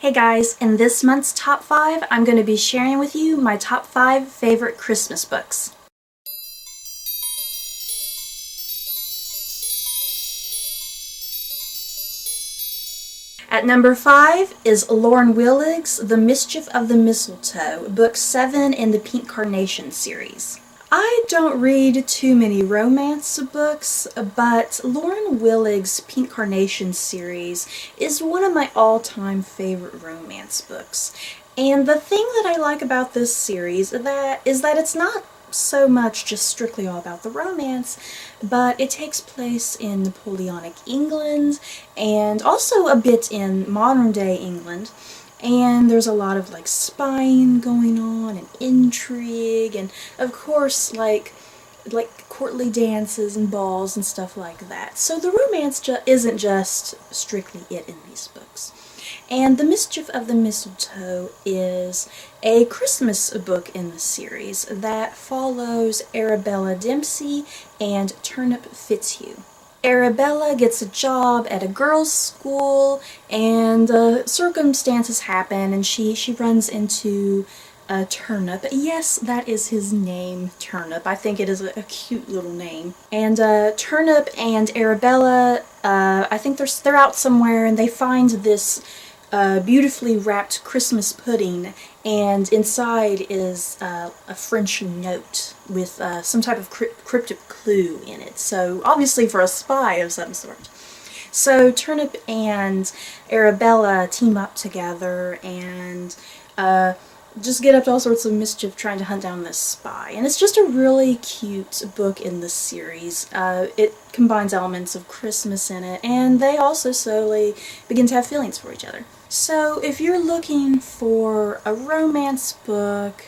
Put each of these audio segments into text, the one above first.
Hey guys, in this month's Top 5, I'm going to be sharing with you my top 5 favorite Christmas books. At number 5 is Lauren Willig's The Mischief of the Mistletoe, book 7 in the Pink Carnation series. I don't read too many romance books, but Lauren Willig's Pink Carnation series is one of my all-time favorite romance books. And the thing that I like about this series is that it's not so much just strictly all about the romance, but it takes place in Napoleonic England and also a bit in modern day England. And there's a lot of spying going on and intrigue and of course like courtly dances and balls and stuff like that. So the romance isn't just strictly it in these books. And The Mischief of the Mistletoe is a Christmas book in the series that follows Arabella Dempsey and Turnip Fitzhugh. Arabella gets a job at a girls' school, and circumstances happen, and she runs into Turnip. Yes, that is his name, Turnip. I think it is a cute little name. And Turnip and Arabella, I think they're out somewhere, and they find this beautifully wrapped Christmas pudding, and inside is a French note with some type of cryptic clue in it. So obviously for a spy of some sort. So Turnip and Arabella team up together and just get up to all sorts of mischief trying to hunt down this spy. And it's just a really cute book in this series. It combines elements of Christmas in it, and they also slowly begin to have feelings for each other. So if you're looking for a romance book,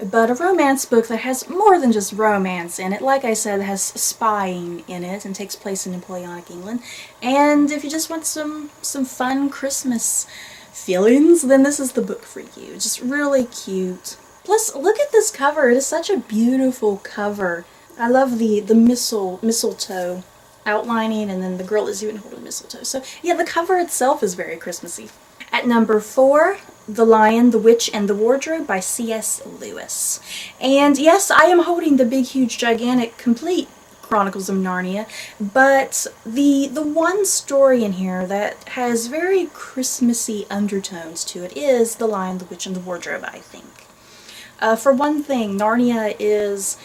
but a romance book that has more than just romance in it, like I said, it has spying in it and takes place in Napoleonic England, and if you just want some fun Christmas feelings, then this is the book for you. Just really cute. Plus, look at this cover. It is such a beautiful cover. I love the mistletoe outlining, and then the girl is even holding mistletoe. So yeah, the cover itself is very Christmassy. At number 4, The Lion, the Witch, and the Wardrobe by C.S. Lewis. And yes, I am holding the big, huge, gigantic, complete Chronicles of Narnia, but the one story in here that has very Christmassy undertones to it is The Lion, the Witch, and the Wardrobe, I think. For one thing, Narnia is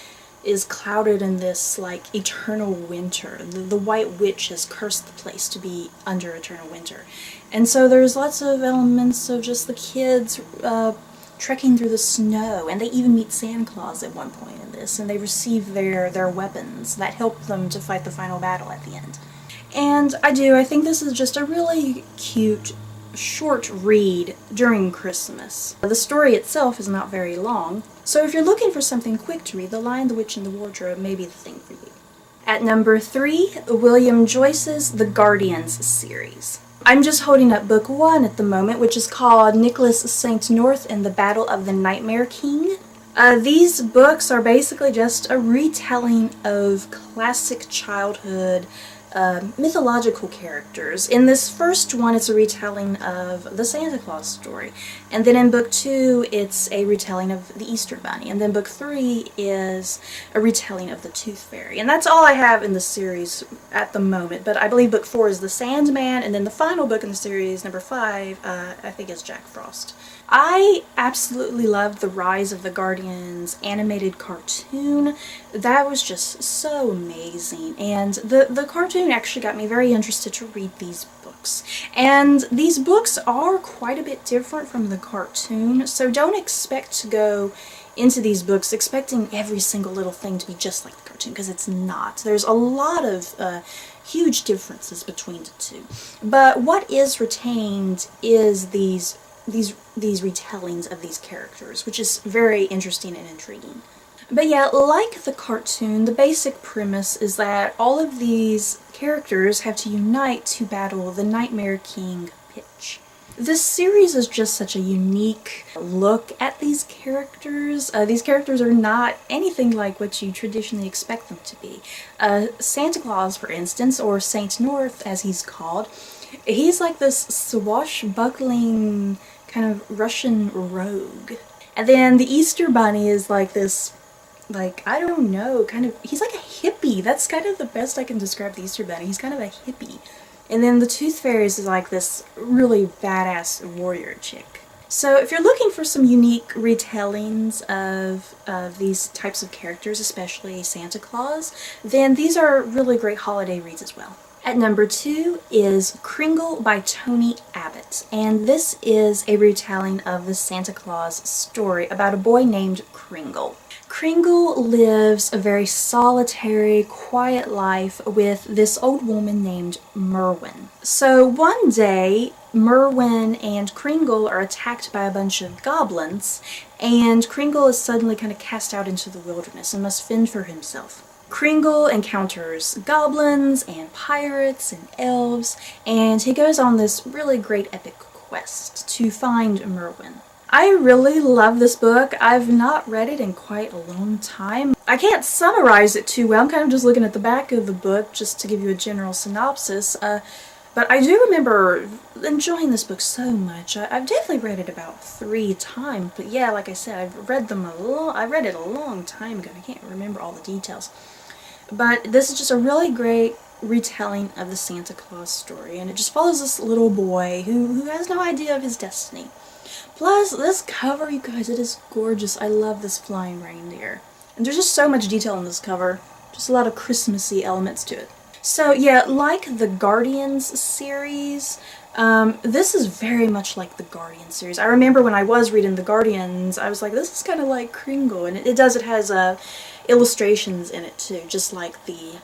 clouded in this eternal winter. The White Witch has cursed the place to be under eternal winter. And so there's lots of elements of just the kids trekking through the snow, and they even meet Santa Claus at one point in this, and they receive their weapons that help them to fight the final battle at the end. And I think this is just a really cute, short read during Christmas. The story itself is not very long, so if you're looking for something quick to read, The Lion, the Witch, and the Wardrobe may be the thing for you. At number 3, William Joyce's The Guardians series. I'm just holding up book 1 at the moment, which is called Nicholas St. North and the Battle of the Nightmare King. These books are basically just a retelling of classic childhood mythological characters. In this first one, it's a retelling of the Santa Claus story, and then in book 2 it's a retelling of the Easter Bunny, and then book 3 is a retelling of the Tooth Fairy. And that's all I have in the series at the moment, but I believe book 4 is the Sandman, and then the final book in the series, number 5, I think is Jack Frost. I absolutely loved the Rise of the Guardians animated cartoon. That was just so amazing, and the cartoon actually got me very interested to read these books. And these books are quite a bit different from the cartoon, so don't expect to go into these books expecting every single little thing to be just like the cartoon, because it's not. There's a lot of huge differences between the two. But what is retained is these retellings of these characters, which is very interesting and intriguing. But yeah, like the cartoon, the basic premise is that all of these characters have to unite to battle the Nightmare King Pitch. This series is just such a unique look at these characters. These characters are not anything like what you traditionally expect them to be. Santa Claus, for instance, or Saint North as he's called, He's like this swashbuckling kind of Russian rogue. And then the Easter Bunny is like this, like, I don't know, kind of, he's like a hippie. That's kind of the best I can describe the Easter Bunny. He's kind of a hippie. And then the Tooth Fairies is like this really badass warrior chick. So if you're looking for some unique retellings of these types of characters, especially Santa Claus, then these are really great holiday reads as well. At number 2 is Kringle by Tony Abbott, and this is a retelling of the Santa Claus story about a boy named Kringle. Kringle lives a very solitary, quiet life with this old woman named Merwin. So one day, Merwin and Kringle are attacked by a bunch of goblins, and Kringle is suddenly kind of cast out into the wilderness and must fend for himself. Kringle encounters goblins and pirates and elves, and he goes on this really great epic quest to find Merwin. I really love this book. I've not read it in quite a long time. I can't summarize it too well. I'm kind of just looking at the back of the book just to give you a general synopsis. But I do remember enjoying this book so much. I've definitely read it about 3 times. But yeah, like I said, I've read them I read it a long time ago. I can't remember all the details. But this is just a really great retelling of the Santa Claus story. And it just follows this little boy who has no idea of his destiny. Plus, this cover, you guys, it is gorgeous. I love this flying reindeer. And there's just so much detail in this cover. Just a lot of Christmassy elements to it. So yeah, like the Guardians series, this is very much like the Guardians series. I remember when I was reading the Guardians, I was like, this is kind of like Kringle. And it has illustrations in it too, just like the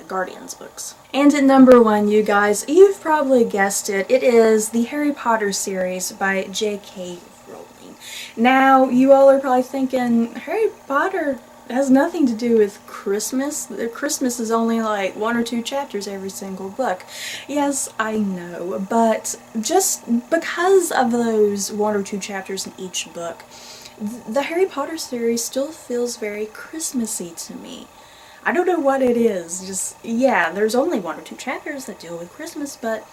Guardians books. And at number 1, you guys, you've probably guessed it, it is the Harry Potter series by J.K. Rowling. Now, you all are probably thinking, Harry Potter has nothing to do with Christmas. Christmas is only like 1 or 2 chapters every single book. Yes, I know, but just because of those 1 or 2 chapters in each book, the Harry Potter series still feels very Christmassy to me. I don't know what it is, just, yeah, there's only 1 or 2 chapters that deal with Christmas, but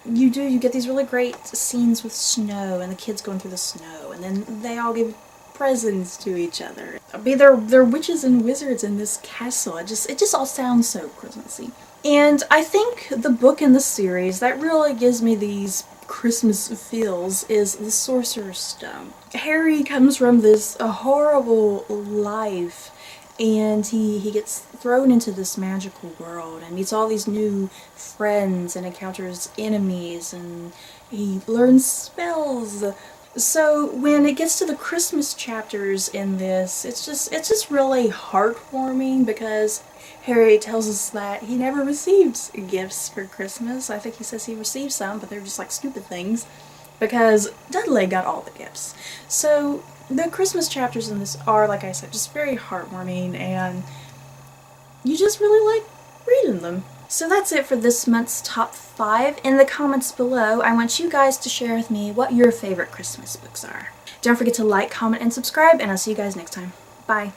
you get these really great scenes with snow, and the kids going through the snow, and then they all give presents to each other. They're witches and wizards in this castle. It just all sounds so Christmassy. And I think the book in the series that really gives me these Christmas feels is the Sorcerer's Stone. Harry comes from this horrible life, and he gets thrown into this magical world and meets all these new friends and encounters enemies, and he learns spells. So when it gets to the Christmas chapters in this, it's just really heartwarming because Harry tells us that he never received gifts for Christmas. I think he says he received some, but they're just like stupid things because Dudley got all the gifts. So the Christmas chapters in this are, like I said, just very heartwarming, and you just really like reading them. So that's it for this month's top 5. In the comments below, I want you guys to share with me what your favorite Christmas books are. Don't forget to like, comment, and subscribe, and I'll see you guys next time. Bye!